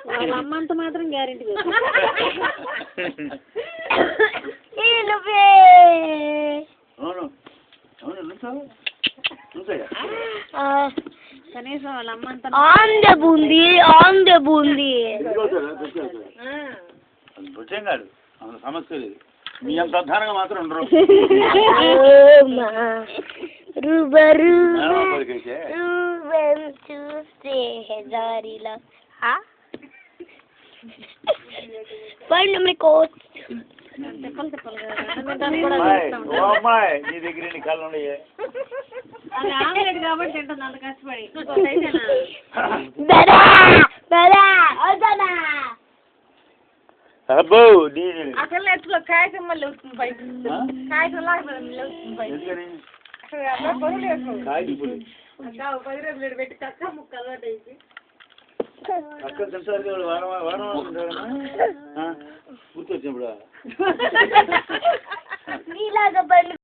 వాళ్ళ అమ్మంత మాత్రం గ్యారెంటీ కనీసం వాళ్ళ అమ్మంత కాదు సమస్య లేదు మీ అంత ప్రధానంగా మాత్రం ఉండరు నీ దగ్గర ఎన్ని కాళ్ళు ఉన్నాయే కాబట్టి తింటుంది అంత కష్టపడి అబ్బో అసలు కాయసం మళ్ళీ వస్తుంది బయట కాయసం లాగా పెట్టి చక్క ముక్కలు వేసి అక్కడ తింటారు వారం గుర్తొచ్చినప్పుడు నీలాగా బండి